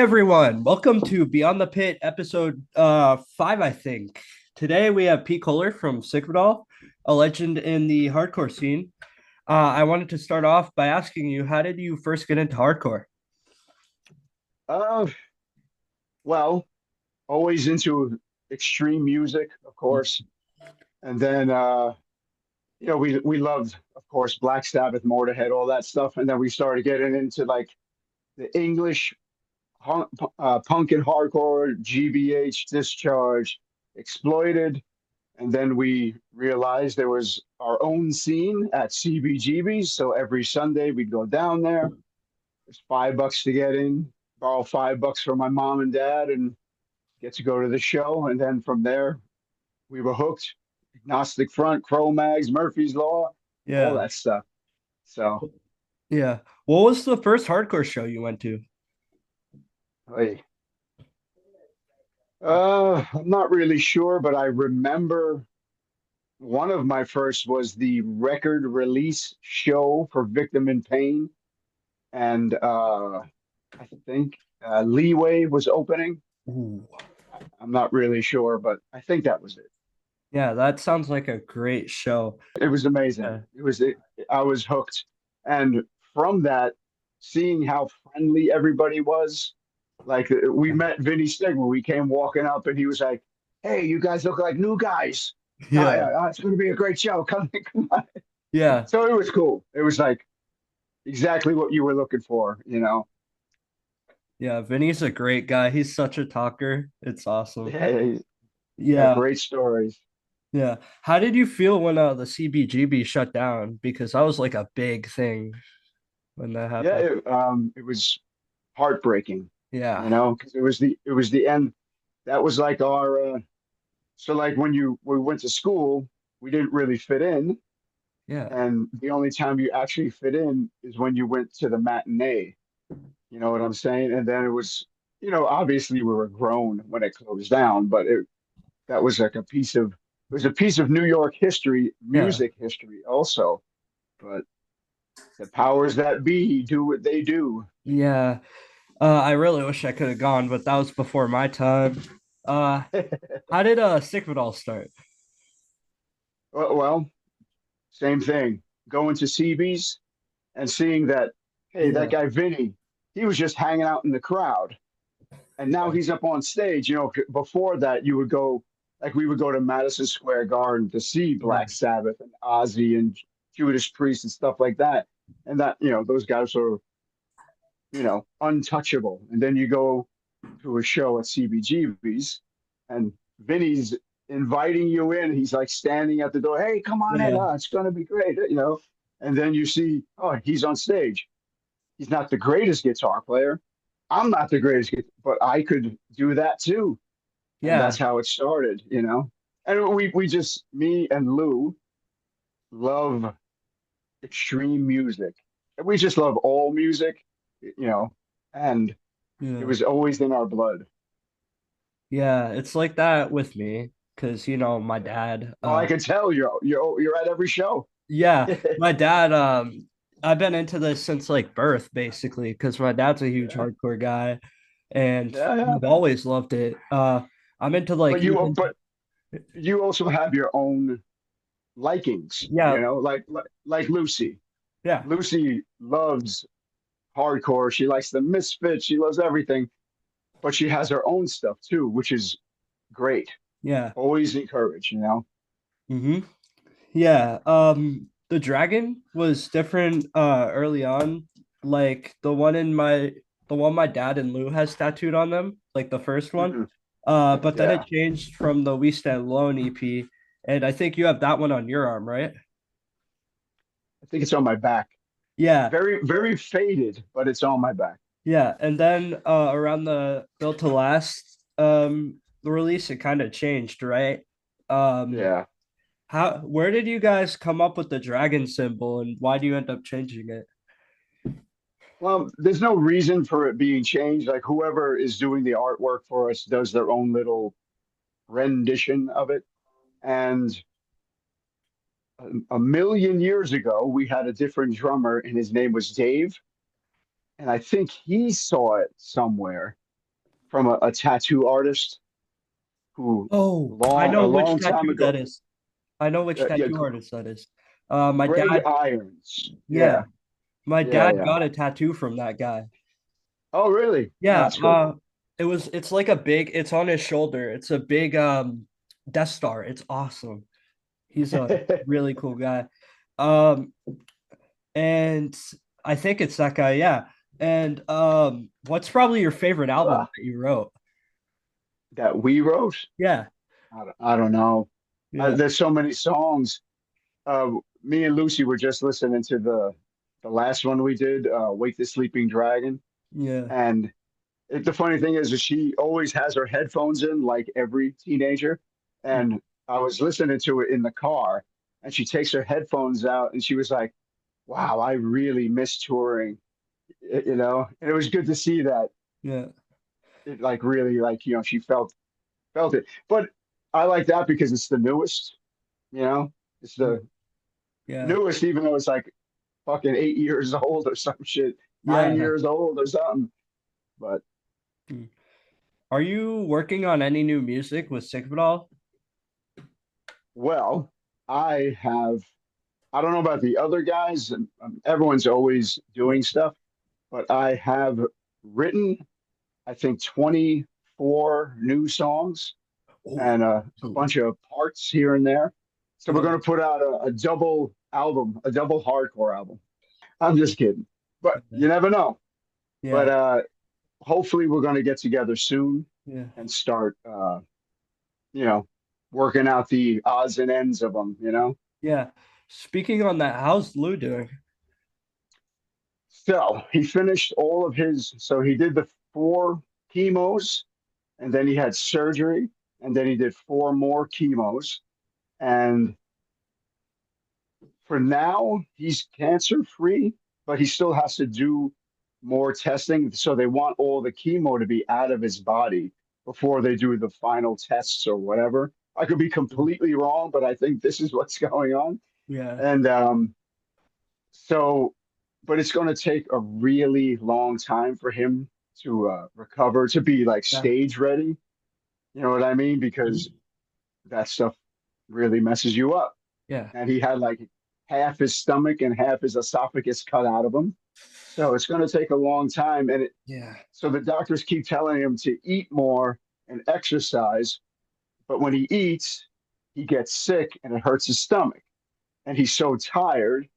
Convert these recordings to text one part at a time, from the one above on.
Everyone, welcome to Beyond the Pit episode 5, I think. Today we have Pete Koller from Sigvidal, a legend in the hardcore scene. I wanted to start off by asking you, how did you first get into hardcore? Uh, well, always into extreme music, of course. And then we loved, of course, Black Sabbath, Motorhead, all that stuff. And then we started getting into like the English punk and hardcore, GBH, Discharge, Exploited. And then we realized there was our own scene at CBGB. So every Sunday we'd go down there. It's $5 to get in, borrow $5 from my mom and dad, and get to go to the show. And then from there, we were hooked. Agnostic Front, Cro-Mags, Murphy's Law, all Yeah, that stuff. So, yeah. What was the first hardcore show you went to? hey, I'm not really sure, but I remember one of my first was the record release show for Victim in Pain. And I think Leeway was opening. Ooh. I'm not really sure, but I think that was it. Yeah, that sounds like a great show. It was amazing. Yeah, I was hooked. And from that, seeing how friendly everybody was, like we met Vinny Stigma. We came walking up and he was like, "Hey, you guys look like new guys. yeah, It's going to be a great show. Come, come on." yeah, So it was cool. It was like exactly what you were looking for. yeah. Vinny's a great guy. He's such a talker. It's awesome. Yeah, yeah, Yeah, great stories. yeah. How did you feel when the CBGB shut down? Because that was like a big thing when that Yeah, happened. it was heartbreaking, Yeah. because it was the end. That was like our so like when we went to school, we didn't really fit in, Yeah. and the only time you actually fit in is when you went to the matinee. You know what I'm saying? And then it was, obviously we were grown when it closed down, but that was like it was a piece of New York history, Yeah. music history also. But the powers that be do what they do. Yeah. I really wish I could have gone, but that was before my time. Uh, how did Sick of It All start? Well, same thing. Going to CB's and seeing that, hey, that Yeah. guy Vinny, he was just hanging out in the crowd, and now he's up on stage. Before that, you would go, like we would go to Madison Square Garden to see Yeah. Black Sabbath and Ozzy and Judas Priest and stuff like that, and that those guys are untouchable. And then you go to a show at CBGB's, and Vinny's inviting you in. He's like standing at the door. Hey, come on in. Yeah. It's gonna be great. And then you see, oh, he's on stage. He's not the greatest guitar player. I'm not the greatest, but I could do that too. And that's Yeah. how it started. And we just, me and Lou love extreme music. And we just love all music, and it Yeah. was always in our blood. Yeah. It's like that with me because, my dad, Oh, I can tell you're at every show. yeah, Yeah, my dad, I've been into this since like birth, basically, because my dad's a huge hardcore guy and yeah, yeah. I've always loved it. I'm into like But you even, but you also have your own likings, yeah, like Lucy. yeah, Lucy loves hardcore. She likes the Misfits. She loves everything, but she has her own stuff too, which is great. yeah. Always encourage. Mm-hmm. Yeah. The dragon was different early on. Like the one my dad and Lou has tattooed on them, like the first one. Mhm. But then it Yeah, changed from the We Stand Alone EP, and I think you have that one on your arm, right? I think it's on my back. Yeah, Very, very faded, but it's on my back. yeah. And then around the Built to Last the release, it kind of changed, right? Um, Yeah. where did you guys come up with the dragon symbol and why do you end up changing it? Well, there's no reason for it being changed. Like whoever is doing the artwork for us does their own little rendition of it. And a million years ago, we had a different drummer, and his name was Dave. And I think he saw it somewhere. from a tattoo artist who Oh, I long a know which long time tattoo that ago. is. I know which Yeah, tattoo artist that is. My Greg dad, Irons. yeah, Yeah, my yeah, dad yeah. got a tattoo from that guy. Oh, really? Oh, Yeah, that's cool. it's like a big, it's on his shoulder. It's a big Death Star. It's awesome. He's a really cool guy. Um, and I think it's that guy, yeah. And what's probably your favorite album Ah, that you wrote? that we wrote? Yeah, I don't know. yeah, There's so many songs. Me and Lucy were just listening to the last one we did, "Wake the Sleeping Dragon," yeah, and the funny thing is she always has her headphones in, like every teenager. And I was listening to it in the car, and she takes her headphones out, and she was like, "Wow, I really miss touring," you know. And it was good to see that yeah, it like really like she felt it. But I like that because it's the newest, you know. It's the yeah, newest, even though it's like fucking 8 years old or some shit, nine yeah. years old or something. But Are you working on any new music with Sigvidal? well, I have. I don't know about the other guys. Everyone's always Yeah. doing stuff, but I have written, I think, 24 new songs Oh, and a awesome. bunch of parts here and there. So we're Yeah, going to put out a double album, a double hardcore album. I'm just kidding, but yeah, you never know. But yeah, hopefully, we're going to get together soon yeah. and start, you know, working out the odds and ends of them. Yeah. Speaking on that, how's Lou doing? So he finished all of his. So he did the four chemos, and then he had surgery, and then he did four more chemos. And for now, he's cancer free, but he still has to do more testing. So they want all the chemo to be out of his body before they do the final tests or whatever. I could be completely wrong, but I think this is what's going on. Yeah, And so, but it's going to take a really long time for him to recover, to be like yeah, stage ready. You know what I mean? Because that stuff really messes you up. yeah, And he had like half his stomach and half his esophagus cut out of him. So it's going to take a long time. yeah, So the doctors keep telling him to eat more and exercise. But when he eats, he gets sick and it hurts his stomach. And he's so tired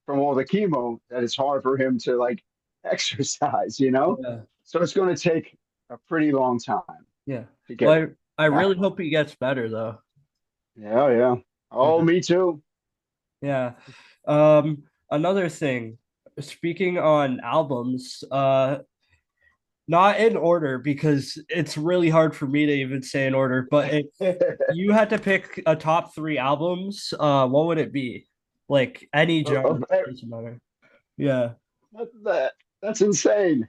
from all the chemo that it's hard for him to like exercise. yeah, So it's going to take a pretty long time yeah. to get Well, I back. really hope he gets better though. Yeah, yeah. Oh, Yeah, me too. yeah. Another thing, speaking on albums, not in order because it's really hard for me to even say in order, but if you had to pick a top three albums, what would it be? Like any genre, doesn't matter. Yeah, that, that's insane.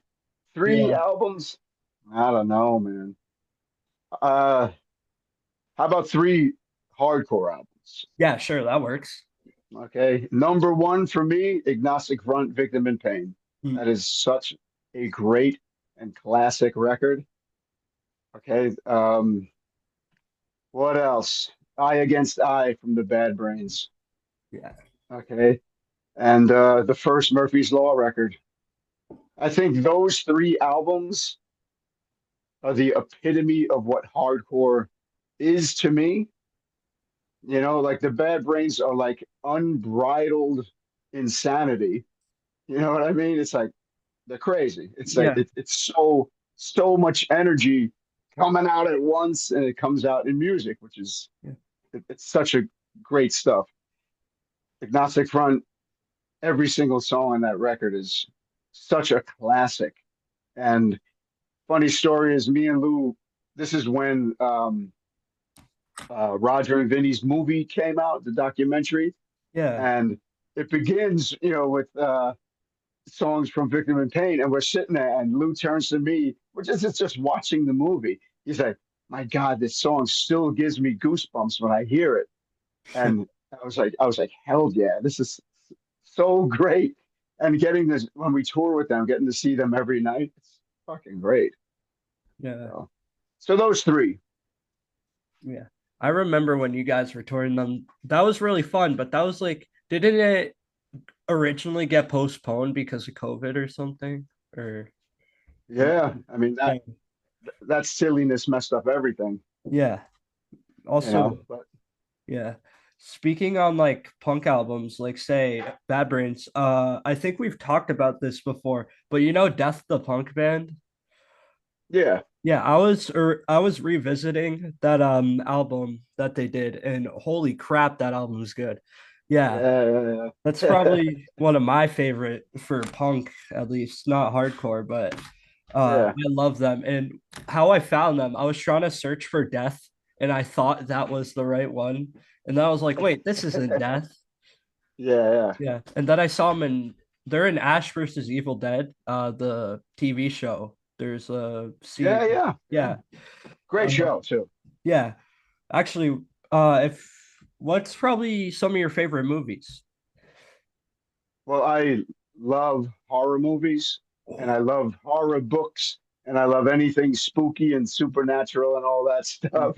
Three yeah, albums? I don't know, man. Uh, how about three hardcore albums? yeah, sure, that works. Okay. Number one for me, Agnostic Front, Victim in Pain. Mm, That is such a great and classic record. Okay. What else? Eye Against Eye from the Bad Brains. yeah, Okay. And the first Murphy's Law record. I think those three albums are the epitome of what hardcore is to me. Like the Bad Brains are like unbridled insanity. You know what I mean? It's like they're crazy. It's like yeah, it's so much energy coming out at once, and it comes out in music, which is yeah, it's such a great stuff. Agnostic Front, every single song on that record is such a classic. And funny story is, me and Lou. This is when Roger and Vinny's movie came out, the documentary, yeah, and it begins, with songs from Victim in Pain, and we're sitting there, and Lou turns to me. We're just watching the movie. He's like, "My God, this song still gives me goosebumps when I hear it." And I was like, "Hell yeah, this is so great!" And getting this when we tour with them, getting to see them every night, it's fucking great. Yeah. So those three. Yeah. I remember when you guys were touring them. That was really fun, but that was like, didn't it originally get postponed because of COVID or something? Or Yeah, I mean yeah. that silliness messed up everything, Yeah. you Also, know. But yeah. Speaking on like punk albums, like say Bad Brains, I think we've talked about this before, but you know Death the Punk Band? yeah, Yeah, I was revisiting that album that they did, and holy crap, that album was good. Yeah, yeah, that's yeah, probably one of my favorite for punk, at least, not hardcore, but I yeah, love them. And how I found them, I was trying to search for Death, and I thought that was the right one. And then I was like, wait, this isn't Death. yeah, Yeah. And then I saw them in they're in Ash versus Evil Dead, the TV show. There's a scene. yeah, yeah, yeah. Yeah. Great Uh, show too. yeah. Actually, if what's probably some of your favorite movies? Well, I love horror movies, and I Oh, love horror books, and I love anything spooky and supernatural and all that stuff.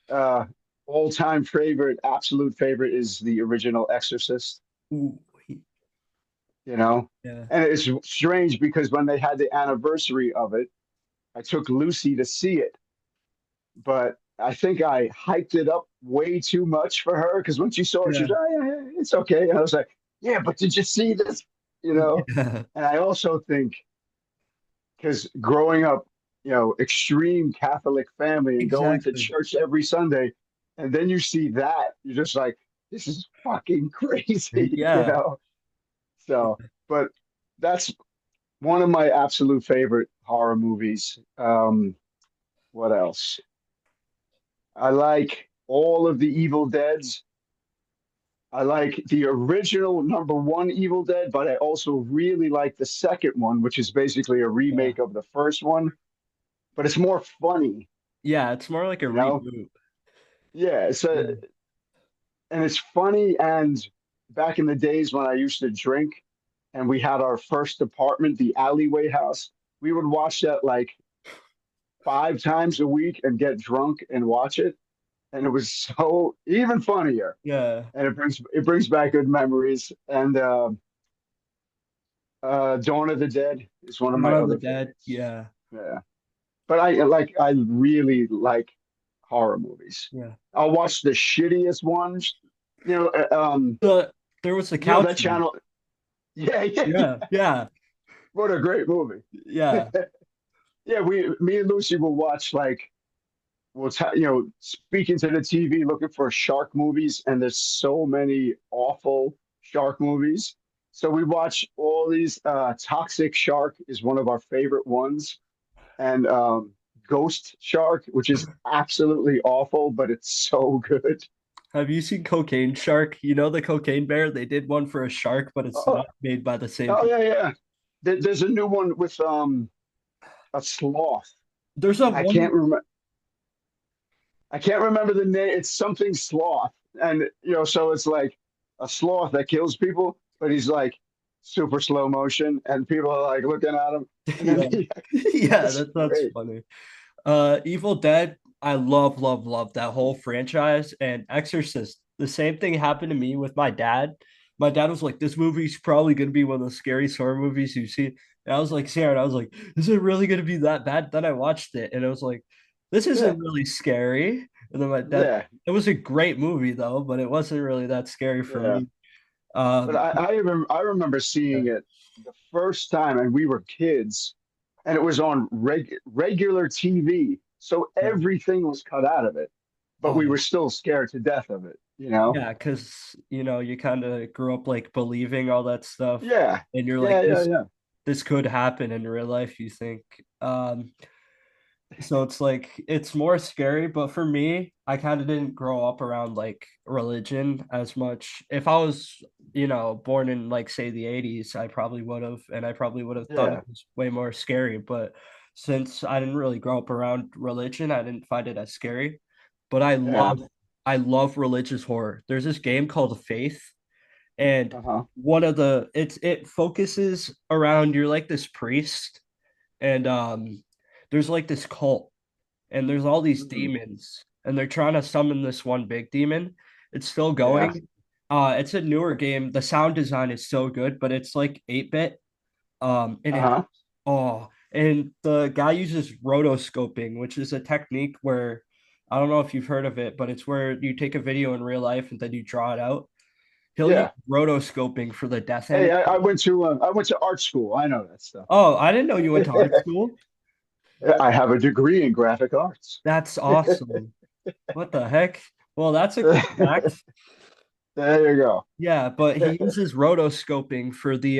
Uh, All-time favorite, absolute favorite is the original Exorcist, ooh, you know. yeah. And it's strange because when they had the anniversary of it, I took Lucy to see it, but I think I hyped it up way too much for her because when she saw it, she Yeah. was like, oh, yeah, yeah, it's okay. And I was like, yeah, but did you see this? You know? Yeah. And I also think because growing up, extreme Catholic family and going to Exactly. church every Sunday, and then you see that, you're just like, this is fucking crazy, you Yeah. know? So, but that's one of my absolute favorite horror movies. What else? I like all of the Evil Deads. I like the original number one Evil Dead, but I also really like the second one, which is basically a Yeah. remake of the first one, but it's more funny, Yeah. It's more like a you know? reboot. Yeah, Yeah. and it's funny. And back in the days when I used to drink and we had our first apartment, the alleyway house, we would watch that like 5 times a week and get drunk and watch it. And it was so even funnier. Yeah. And it brings back good memories. And Dawn of the Dead is one of Dawn my of the other Dead. favorites. Yeah. Yeah, but I really like horror movies. Yeah. I'll watch the shittiest ones. You know, The there was the that couch one. channel. Yeah, yeah, Yeah. yeah. Yeah. What a great movie. Yeah. Yeah, me and Lucy will watch like speaking to the TV looking for shark movies, and there's so many awful shark movies. So we watch all these. Toxic Shark is one of our favorite ones, and Ghost Shark, which is absolutely awful, but it's so good. Have you seen Cocaine Shark? You know the Cocaine Bear? They did one for a shark, but it's Oh, not made by the same oh people. yeah, yeah. There's a new one with a sloth. There's a I one. can't remember. I can't remember the name. It's something sloth, and so it's like a sloth that kills people, but he's like super slow motion, and people are like looking at him, and then Yeah. Yeah, it's that's great. funny. Evil Dead, I love, love, love that whole franchise and Exorcist. The same thing happened to me with my dad. My dad was like, "This movie's probably gonna be one of the scariest horror movies you've seen." And I was like, "Sarah," and I was like, "Is it really gonna be that bad?" Then I watched it and it was like, "This Yeah, isn't really scary." And then my dad, yeah, it was a great movie though, but it wasn't really that scary for yeah. me. But Um, I remember seeing it the first time, and we were kids, and it was on regular TV, so yeah. everything was cut out of it, but we Oh, were still scared to death of it, you know? yeah, because you kind of grew up like believing all that stuff, Yeah, and you're yeah, like, yeah, this yeah, this could happen in real life, you think. So it's like it's more scary, but for me, I kind of didn't grow up around like religion as much. If I was, born in like say the 80s, I probably would have, and I probably would have thought it yeah, was way more scary. But since I didn't really grow up around religion, I didn't find it as scary. But yeah. I love religious horror. There's this game called Faith, and Uh-huh. it focuses around you're like this priest and there's like this cult and there's all these Mm, demons and they're trying to summon this one big demon. It's still yeah. going. It's a newer game. The sound design is so good, but it's like 8-bit. And it Uh-huh. oh, and the guy uses rotoscoping, which is a technique where I don't know if you've heard of it, but it's where you take a video in real life and then you draw it out. He'll use Yeah. rotoscoping for the death Hey, animation. I went to art school. I know that stuff. Oh, I didn't know you went to art school. I have a degree in graphic arts. That's awesome. What the heck? Well, that's a cool fact. There you go. Yeah, but he uses rotoscoping for the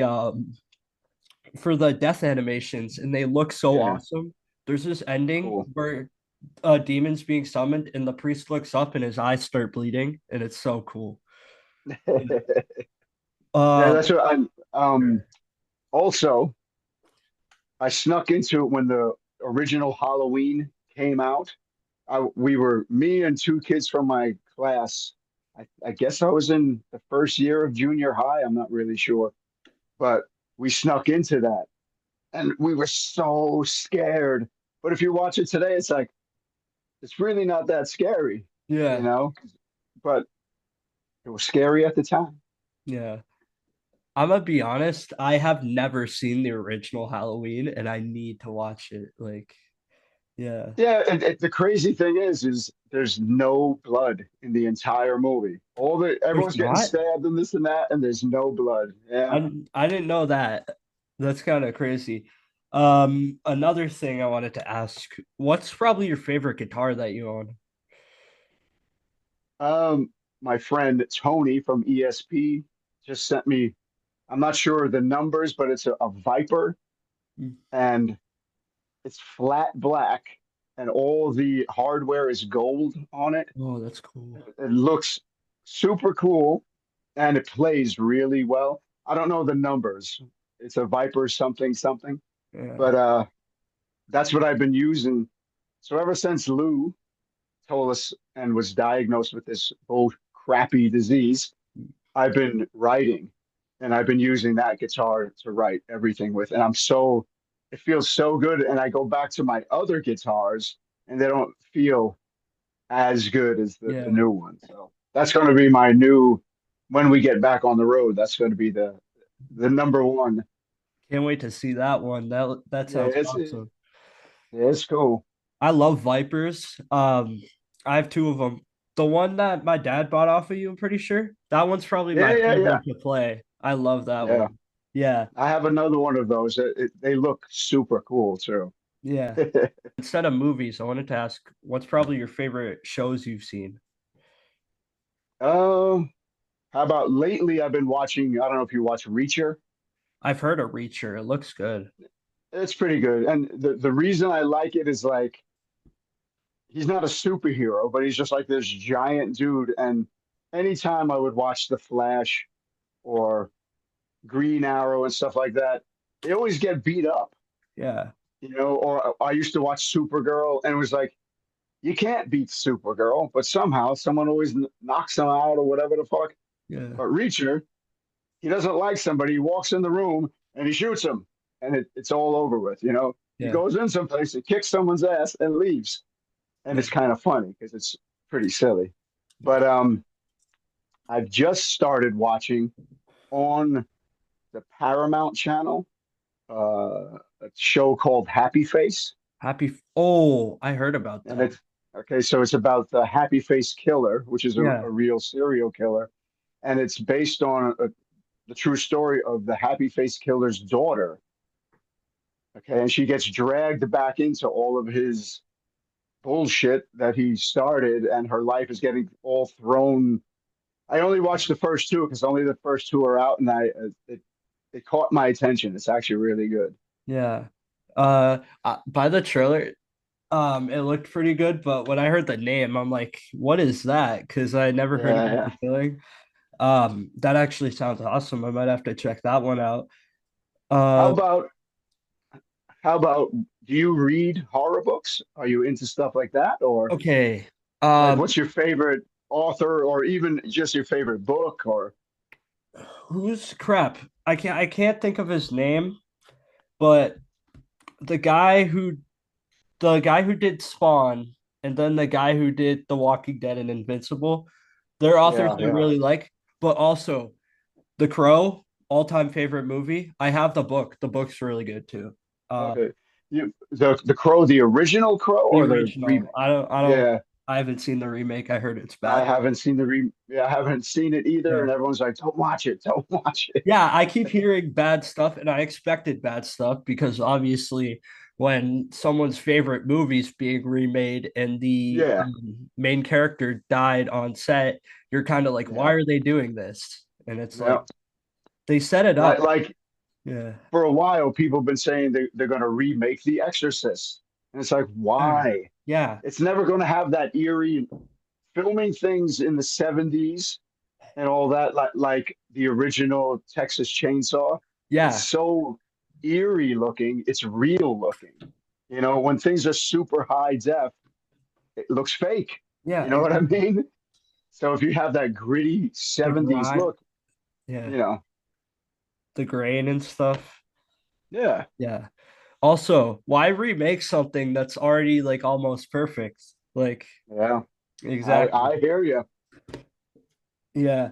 death animations and they look so Yeah, awesome. There's this ending cool. where demon's being summoned and the priest looks up and his eyes start bleeding and it's so cool. Yeah. Yeah, Um that's what I'm. Also, I snuck into it when the original Halloween came out. We were me and two kids from my class. I guess I was in the first year of junior high. I'm not really sure, but we snuck into that, and we were so scared. But if you watch it today, it's like it's really not that scary, you yeah, know. But it was scary at the time. yeah. I'm gonna be honest, I have never seen the original Halloween and I need to watch it. Like, yeah. Yeah, and the crazy thing is there's no blood in the entire movie. There's Everyone's getting not? stabbed and this and that, and there's no blood. Yeah. I didn't know that. That's kind of crazy. Another thing I wanted to ask, what's probably your favorite guitar that you own? Um, my friend Tony from ESP just sent me. I'm not sure the numbers, but it's a Viper, Mm. and it's flat black, and all the hardware is gold on it. Oh, that's cool. It looks super cool, and it plays really well. I don't know the numbers. It's a Viper something something, Yeah. but that's what I've been using. So ever since Lou told us and was diagnosed with this old crappy disease, I've been writing, and I've been using that guitar to write everything with. And it feels so good. And I go back to my other guitars, and they don't feel as good as the Yeah. new one. So that's going to be my new, when we get back on the road, that's going to be the number one. Can't wait to see that one. That Yeah, sounds awesome. it's cool. I love Vipers. I have two of them. The one that my dad bought off of you, I'm pretty sure. That one's probably my Yeah. favorite to play. I love that Yeah. one. Yeah. I have another one of those. They look super cool too. Yeah. Instead of movies, I wanted to ask, what's probably your favorite shows you've seen? Um, how about lately? I've been watching. I don't know if you watch Reacher. I've heard of Reacher. It looks good. It's pretty good, and the reason I like it is like he's not a superhero, but he's just like this giant dude. And anytime I would watch The Flash or Green Arrow and stuff like that, they always get beat up, Yeah. you know. Or I used to watch Supergirl, and it was like you can't beat Supergirl, but somehow someone always knocks them out or whatever the fuck. Yeah. But Reacher, he doesn't like somebody. He walks in the room and he shoots him, and it's all over with. You know, he Yeah. goes in someplace, he kicks someone's ass, and leaves, and Yeah. it's kind of funny because it's pretty silly. But I've just started watching on the Paramount channel a show called Happy Face, Oh, I heard about and that. it's okay. So it's about the Happy Face killer, which is Yeah. a real serial killer, and it's based on the true story of the Happy Face killer's daughter. Okay, and she gets dragged back into all of his bullshit that he started, and her life is getting all thrown. I only watched the first two because only the first two are out, and it caught my attention. It's actually really good. Yeah. By the trailer, it looked pretty good, but when I heard the name, I'm like, what is that? Because I never heard Yeah, about the yeah. killing. That actually sounds awesome. I might have to check that one out. How Uh, about how about do you read horror books? Are you into stuff like that, or okay. like Um, what's your favorite author, or even just your favorite book? Or who's crap? I can't think of his name, but the guy who the guy who did Spawn and then the guy who did The Walking Dead and Invincible, they're authors Yeah, I yeah. really like, but also The Crow, all-time favorite movie. I have the book. The book's really good too. Uh, Okay. The Crow, the original Crow the or the original. remake? I don't Yeah, I haven't seen the remake. I heard it's I bad. haven't seen I haven't seen it either, Yeah. and everyone's like, "Don't watch it, don't watch it." Yeah, I keep hearing bad stuff and I expected bad stuff because obviously when someone's favorite movie's being remade and the Yeah, main character died on set, you're kind of like, why yeah, are they doing this? And it's like yeah. they set it Like up. like Yeah. for a while, people have been saying they're going to remake The Exorcist, and it's like, Ah, why? yeah. It's never going to have that eerie filming things in the '70s and all that, like the original Texas Chainsaw. It's Yeah. so eerie looking. It's real looking. When things are super high def, it looks fake. Yeah, You know what I exactly. mean? So if you have that gritty The '70s grind. look, Yeah. you know, The grain and stuff. yeah, Yeah. Also, why remake something that's already like almost perfect? Like, yeah. exactly. I hear you. Yeah.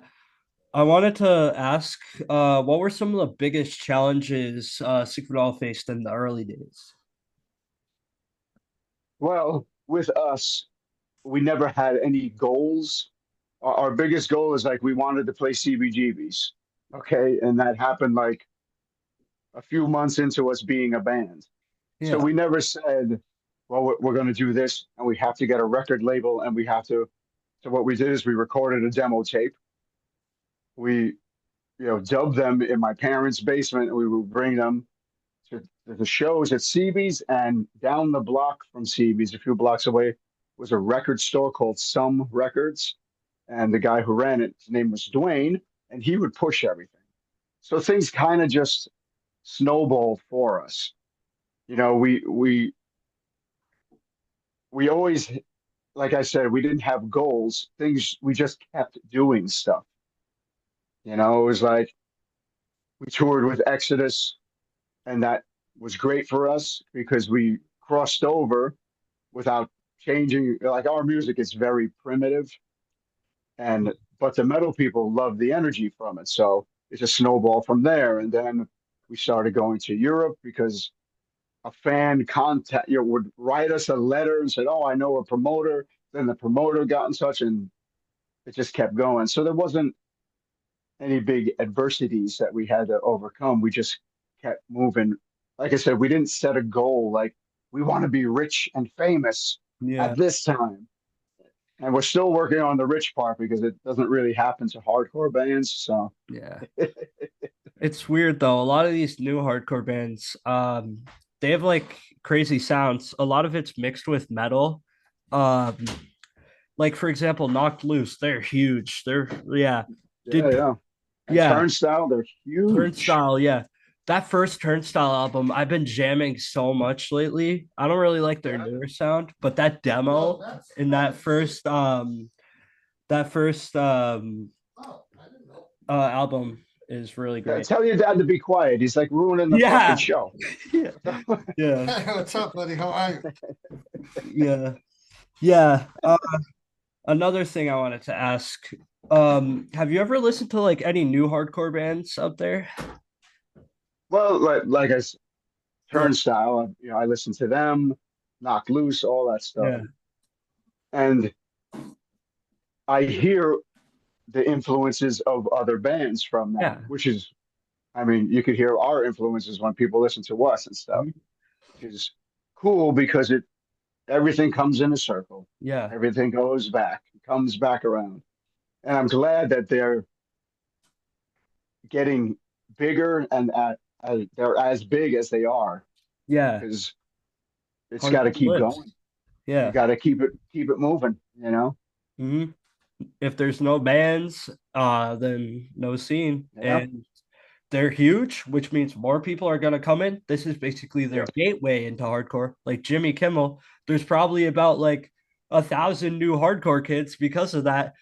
I wanted to ask, what were some of the biggest challenges Secret faced in the early days? Well, with us, we never had any goals. Our biggest goal is like we wanted to play CBGBs. Okay. And that happened like a few months into us being a band. So Yeah, we never said, well, we're going to do this and we have to get a record label and we have to. So what we did is we recorded a demo tape. We, dubbed them in my parents' basement and we would bring them to the shows at CB's, and down the block from CB's, a few blocks away, was a record store called Some Records. And the guy who ran it, his name was Dwayne, and he would push everything. So things kind of just snowballed for us. You know, we always, like I said, we didn't have goals. Things we just kept doing stuff. It was like we toured with Exodus, and that was great for us because we crossed over without changing. Like our music is very primitive, and but the metal people love the energy from it. So it's a snowball from there. And then we started going to Europe because a fan would write us a letter and said, "Oh, I know a promoter." Then the promoter got in touch, and it just kept going. So there wasn't any big adversities that we had to overcome. We just kept moving. Like I said, we didn't set a goal like we want to be rich and famous yeah, at this time. And we're still working on the rich part because it doesn't really happen to hardcore bands. So yeah. It's weird though. A lot of these new hardcore bands, they have like crazy sounds. A lot of it's mixed with metal. Um, like for example, Knocked Loose, they're huge. They're yeah. yeah, Did yeah. And yeah, Turnstile, they're huge. Turnstile, yeah. That first Turnstile album, I've been jamming so much lately. I don't really like their Yeah. newer sound, but that demo in that first album is really great. Tell your dad to be quiet. He's like ruining the fucking Yeah. show. Yeah. Yeah. Hey, what's up, buddy? How are you? Yeah. Yeah. Another thing I wanted to ask, have you ever listened to like any new hardcore bands out there? Well, like Like, Turnstile, I listen to them, Knock Loose, all that stuff. yeah. And I hear the influences of other bands from that, Yeah. which is, I mean, you could hear our influences when people listen to us and stuff, Mhm. which is cool because it everything comes in a circle. Yeah. Everything goes back, comes back around. And I'm glad that they're getting bigger and they're as big as they are Yeah. because it's got to Hardcore keep lives. going. You Yeah. got to keep it moving, Hmm. If there's no bands, then no scene. Yeah. And they're huge, which means more people are gonna come in. This is basically their Yeah. gateway into hardcore. Like Jimmy Kimmel, there's probably about like 1,000 new hardcore kids because of that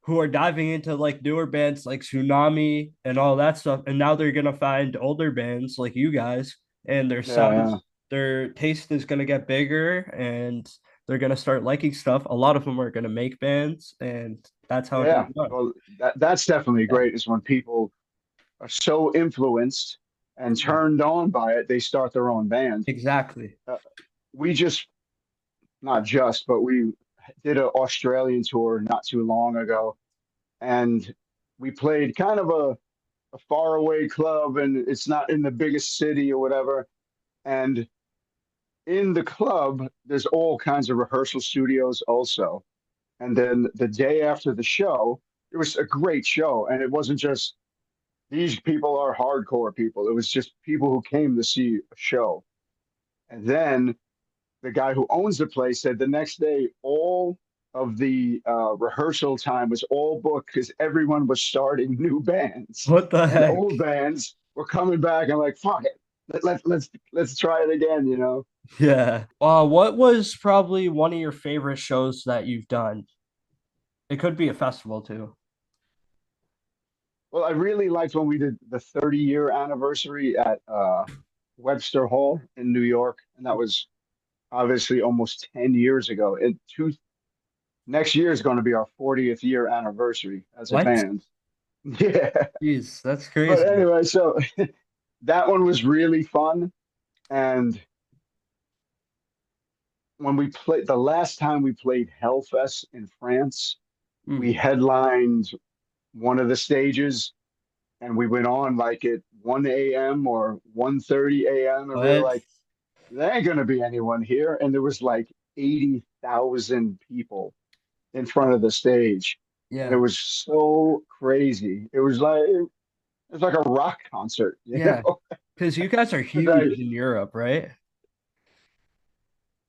who are diving into like newer bands like Tsunami and all that stuff. And now they're gonna find older bands like you guys, and their Yeah. Yeah. sounds. their taste is gonna get bigger and they're gonna start liking stuff. A lot of them are gonna make bands, and that's how it can Yeah. be done. Well, that's definitely Yeah, great is when people are so influenced and yeah, turned on by it, they start their own band. exactly. Uh, we just, not just, but we did an Australian tour not too long ago, and we played kind of a faraway club, and it's not in the biggest city or whatever. And in the club, there's all kinds of rehearsal studios also. And then the day after the show, it was a great show, and it wasn't just these people are hardcore people. It was just people who came to see a show. And then the guy who owns the place said the next day, all of the rehearsal time was all booked because everyone was starting new bands What the and heck? old bands were coming back and like, fuck it. Let's try it again, you know. Yeah. What was probably one of your favorite shows that you've done? It could be a festival too. Well, I really liked when we did the 30-year anniversary at Webster Hall in New York, and that was obviously almost 10 years ago. Next year is going to be our 40th year anniversary as a What? band. Yeah. Jeez, that's But crazy. anyway, so that one was really fun. And when we played the last time we played Hellfest in France, we Hmm. headlined one of the stages and we went on like at 1 a.m. or 1:30 a.m. and we were What? like, there ain't gonna be anyone here. And there was like 80,000 people in front of the stage. And it Yeah. was so crazy. It was like a rock concert, you Yeah. know? Because you guys are It's huge like in Europe, right?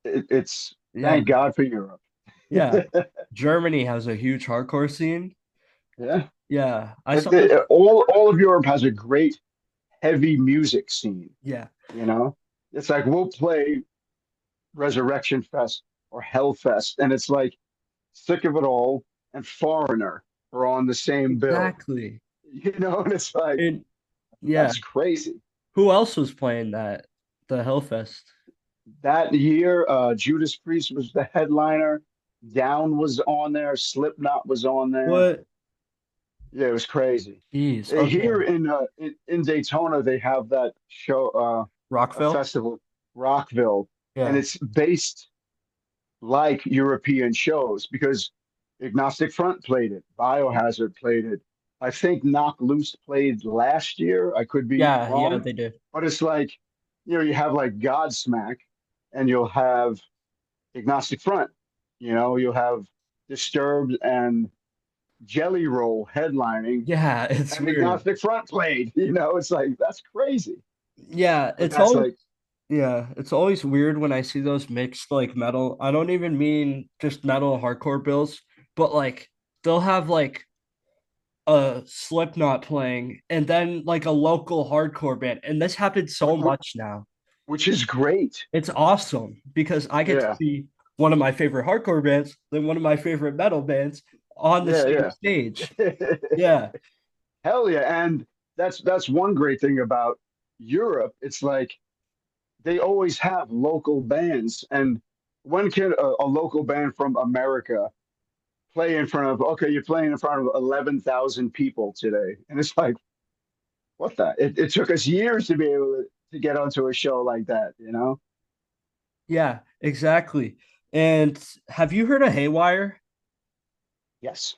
it's Yeah. thank God for Europe. Yeah. Germany has a huge hardcore scene. Yeah. Yeah. I But saw this. all of Europe has a great heavy music scene, Yeah. you know? It's like we'll play Resurrection Fest or Hellfest, and it's like Sick of It All and Foreigner are on the same bill, Exactly. you know? And it's like, And yeah. that's crazy. Who else was playing that? The Hellfest. That year, Judas Priest was the headliner. Down was on there. Slipknot was on there. What? Yeah, it was crazy. Jeez. Here Okay. in Daytona, they have that show, a Rockville? festival, Rockville, and Yeah. it's based like European shows because Agnostic Front played it, Biohazard played it. I think Knock Loose played last year. I could be Yeah. Yeah, wrong, they did. but it's like, you have like Godsmack, and you'll have Agnostic Front. You'll have Disturbed and Jelly Roll headlining, Yeah. It's and weird. Agnostic Front played. It's like that's crazy. Yeah. But that's like, It's always weird when I see those mixed like metal. I don't even mean just metal hardcore bills, but like they'll have like a Slipknot playing and then like a local hardcore band. And this happens so much now. which is great. It's awesome because I get to Yeah, see one of my favorite hardcore bands, then one of my favorite metal bands on the same yeah, stage. yeah. Yeah. Hell yeah. And that's one great thing about Europe. It's like they always have local bands. And when can a local band from America play in front of, okay, you're playing in front of 11,000 people today? And it's like, what the? It took us years to be able to get onto a show like that, you know? Yeah, exactly. And have you heard of Haywire? Yes.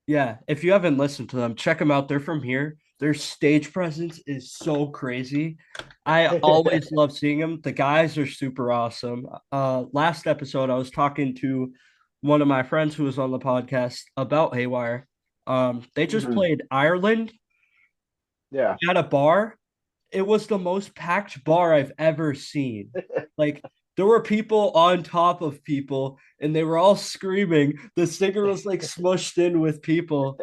Yeah, if you haven't listened to them, check them out. They're from here. Their stage presence is so crazy. I always love seeing them. The guys are super awesome. Last episode, I was talking to one of my friends who was on the podcast about Haywire. They just Mhm. played Ireland Yeah. at a bar. It was the most packed bar I've ever seen. Like there were people on top of people and they were all screaming. The singer was like smushed in with people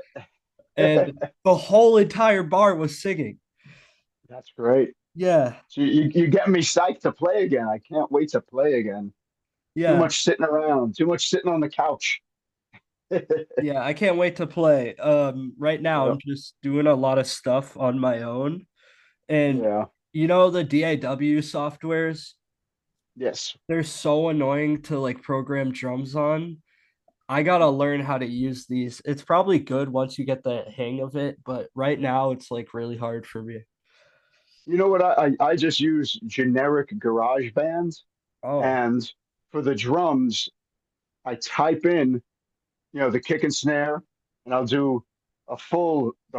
and the whole entire bar was singing. That's great. Yeah. So you get me psyched to play again. I can't wait to play again. Too Yeah. much sitting around, too much sitting on the couch. Yeah, I can't wait to play. Right now Yeah, I'm just doing a lot of stuff on my own and yeah, you know the DAW softwares. Yes. They're so annoying to like program drums on. I gotta learn how to use these. It's probably good once you get the hang of it, but right now it's like really hard for me. You know what? I just use generic garage bands, Oh, and for the drums, I type in, the kick and snare, and I'll do the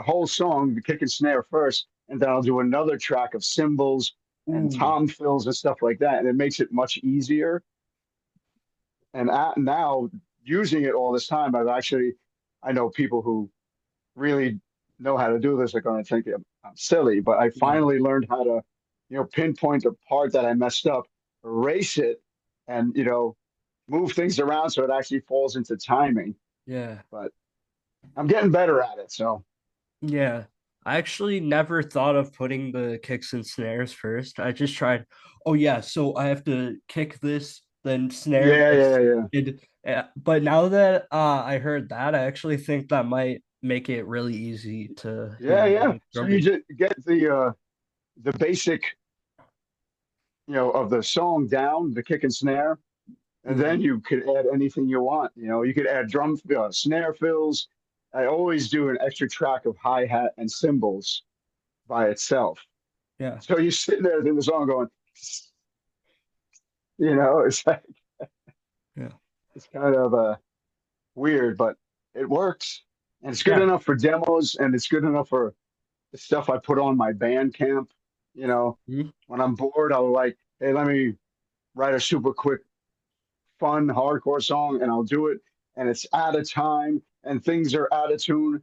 whole song, the kick and snare first, and then I'll do another track of cymbals and ooh, tom fills and stuff like that. And it makes it much easier. And now using it all this time, I know people who really know how to do this are going to think I'm silly, but I yeah, finally learned how to, pinpoint the part that I messed up, erase it, and, move things around so it actually falls into timing. yeah. But I'm getting better at it. So Yeah. I actually never thought of putting the kicks and snares first. I just tried, oh yeah, so I have to kick this, then snare yeah, this. yeah, yeah, But now that I heard that, I actually think that might make it really easy to, yeah, yeah. make So drum you beat. just get the basic, of the song down, the kick and snare, and then Mhm. you could add anything you want. You could add snare fills. I always do an extra track of hi hat and cymbals by itself. Yeah. So you sit there in the song going, it's like Yeah. it's kind of weird, but it works, and it's good Yeah. enough for demos, and it's good enough for the stuff I put on my band camp. You know, Mhm. when I'm bored, I'll like, hey, let me write a super quick, fun, hardcore song, and I'll do it, and it's out of time, and things are out of tune,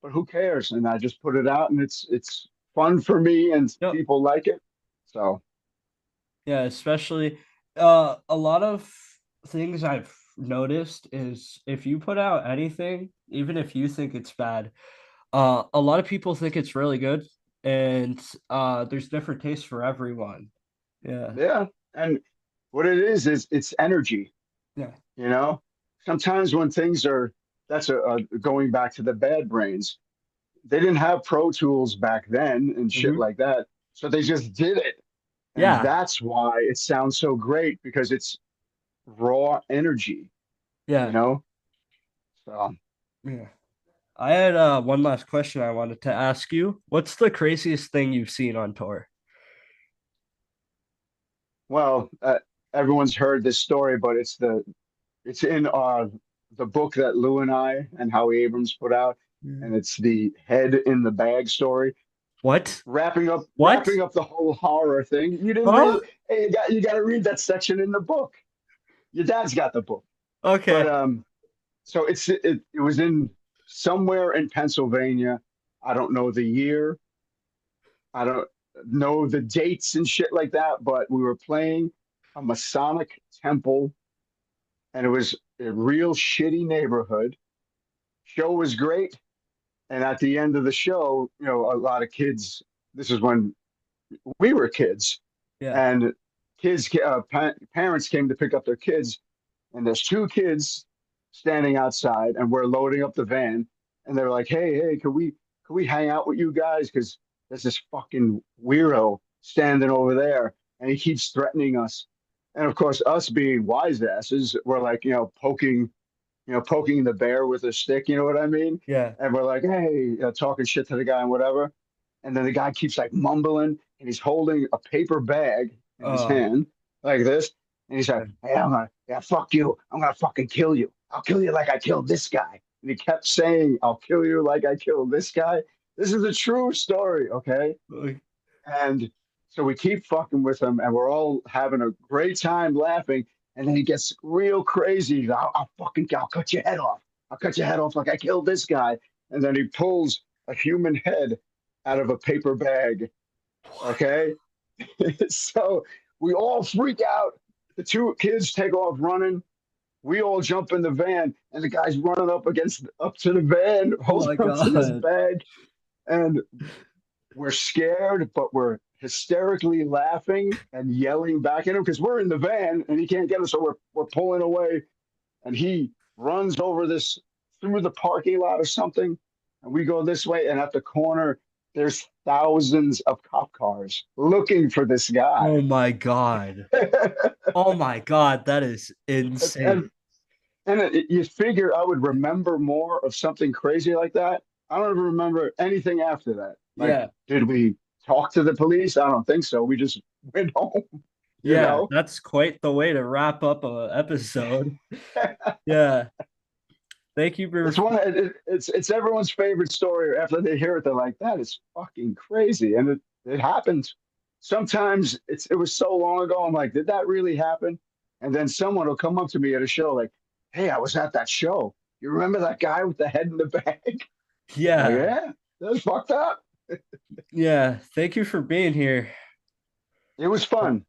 but who cares? And I just put it out, and it's fun for me, and Yep. people like it. So Yeah, especially a lot of things I've noticed is if you put out anything, even if you think it's bad, a lot of people think it's really good, and there's different tastes for everyone. Yeah, yeah, and what it is it's energy. yeah, You know, sometimes when things are that's a going back to the bad brains. They didn't have Pro Tools back then and shit hmm, like that, so they just did it, and yeah, that's why it sounds so great because it's raw energy. You yeah, know, so yeah. I had one last question I wanted to ask you. What's the craziest thing you've seen on tour? well, everyone's heard this story, but it's in the book that Lou and I and Howie Abrams put out, Mm. and it's the head in the bag story. What? What? Wrapping up the whole horror thing. You didn't read Huh? it. Hey, you got to read that section in the book. Your dad's got the book, but Okay. so it was in somewhere in Pennsylvania. I don't know the year. I don't know the dates and shit like that, but we were playing a Masonic temple, and it was a real shitty neighborhood. Show was great, and at the end of the show, a lot of kids. This is when we were kids, Yeah. and parents came to pick up their kids, and there's two kids standing outside, and we're loading up the van, and they're like, hey, can we hang out with you guys? Because there's this fucking weirdo standing over there, and he keeps threatening us. And of course, us being wise asses, we're like, poking the bear with a stick, you know what I mean? Yeah. And we're like, hey, talking shit to the guy and whatever. And then the guy keeps like mumbling, and he's holding a paper bag in his Uh, hand like this. And he's like, hey, yeah, fuck you. I'm gonna fucking kill you. I'll kill you like I killed this guy. And he kept saying, I'll kill you like I killed this guy. This is a true story, okay? And so we keep fucking with him, and we're all having a great time laughing. And then he gets real crazy. I'll cut your head off. I'll cut your head off like I killed this guy. And then he pulls a human head out of a paper bag. Okay. So we all freak out. The two kids take off running. We all jump in the van, and the guy's running up to the van, oh holding my up to this God. bag. And we're scared, but we're hysterically laughing and yelling back at him because we're in the van and he can't get us. So we're pulling away, and he runs over this through the parking lot or something. And we go this way, and at the corner, there's thousands of cop cars looking for this Oh guy. my God. Oh my God. That is insane. and you figure I would remember more of something crazy like that. I don't even remember anything after that. Like, Yeah. did we talk to the police? I don't think so. We just went home, you Yeah. know? That's quite the way to wrap up a episode. Yeah. Thank you for It's it's everyone's favorite story. After they hear it, they're like, "That is fucking crazy," and it happens. Sometimes it was so long ago. I'm like, "Did that really happen?" And then someone will come up to me at a show like, "Hey, I was at that show. You remember that guy with the head in the bag?" I'm like, yeah. yeah, that's fucked up. Yeah. Thank you for being here. It was fun.